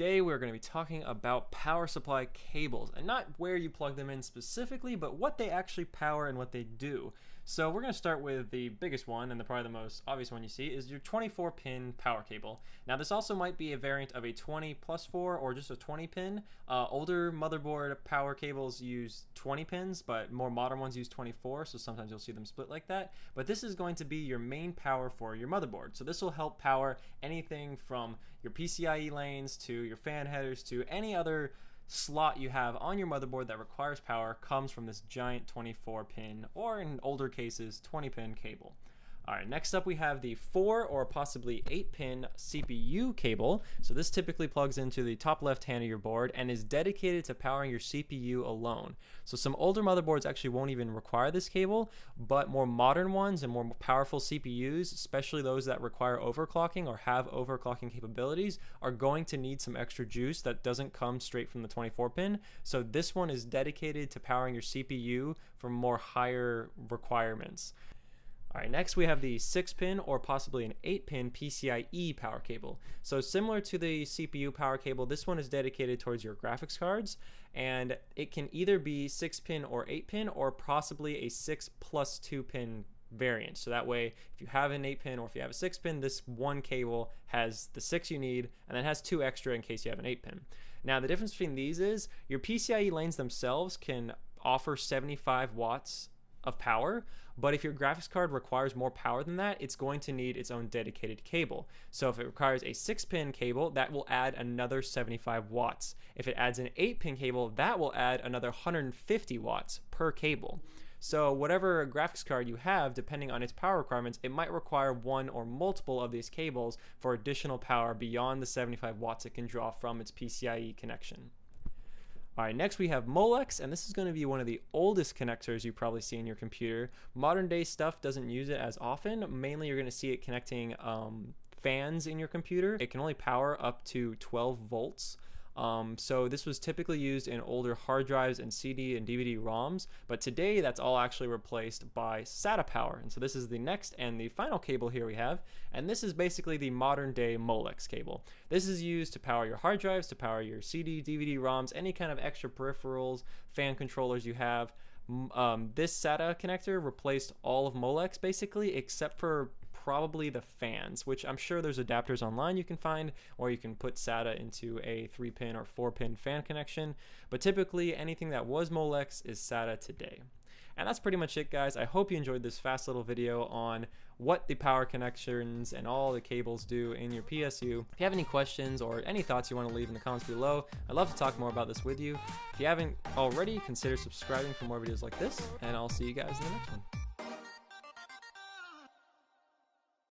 today we're going to be talking about power supply cables, and not where you plug them in specifically, but what they actually power and what they do. So we're going to start with the biggest one, and probably the most obvious one you see is your 24-pin power cable. Now this also might be a variant of a 20+4 or just a 20 pin. Older motherboard power cables use 20 pins, but more modern ones use 24, so sometimes you'll see them split like that. But this is going to be your main power for your motherboard. So this will help power anything from your PCIe lanes to your fan headers to any other slot you have on your motherboard that requires power comes from this giant 24 pin, or in older cases 20 pin cable. Alright, next up we have the 4 or possibly 8 pin CPU cable. So this typically plugs into the top left hand of your board and is dedicated to powering your CPU alone. So some older motherboards actually won't even require this cable, but more modern ones and more powerful CPUs, especially those that require overclocking or have overclocking capabilities, are going to need some extra juice that doesn't come straight from the 24 pin. So this one is dedicated to powering your CPU for more higher requirements. Alright, next we have the 6-pin or possibly an 8-pin PCIe power cable. So similar to the CPU power cable, this one is dedicated towards your graphics cards, and it can either be 6-pin or 8-pin or possibly a 6+2-pin variant. So that way, if you have an 8-pin or if you have a 6-pin, this one cable has the 6 you need and then has 2 extra in case you have an 8-pin. Now the difference between these is your PCIe lanes themselves can offer 75 watts of power, but if your graphics card requires more power than that, it's going to need its own dedicated cable. So if it requires a 6-pin cable, that will add another 75 watts. If it adds an 8-pin cable, that will add another 150 watts per cable. So whatever graphics card you have, depending on its power requirements, it might require one or multiple of these cables for additional power beyond the 75 watts it can draw from its PCIe connection. Alright, next we have Molex, and this is going to be one of the oldest connectors you probably see in your computer. Modern day stuff doesn't use it as often. Mainly you're going to see it connecting fans in your computer. It can only power up to 12 volts. So this was typically used in older hard drives and CD and DVD ROMs, but today that's all actually replaced by SATA power. And so this is the next and the final cable here we have, and this is basically the modern day Molex cable. This is used to power your hard drives, to power your CD, DVD ROMs, any kind of extra peripherals, fan controllers you have. This SATA connector replaced all of Molex basically, except for probably the fans, which I'm sure there's adapters online you can find, or you can put SATA into a 3-pin or 4-pin fan connection, but typically anything that was Molex is SATA today. And that's pretty much it, guys. I hope you enjoyed this fast little video on what the power connections and all the cables do in your PSU. If you have any questions or any thoughts you want to leave in the comments below, I'd love to talk more about this with you. If you haven't already, consider subscribing for more videos like this, and I'll see you guys in the next one.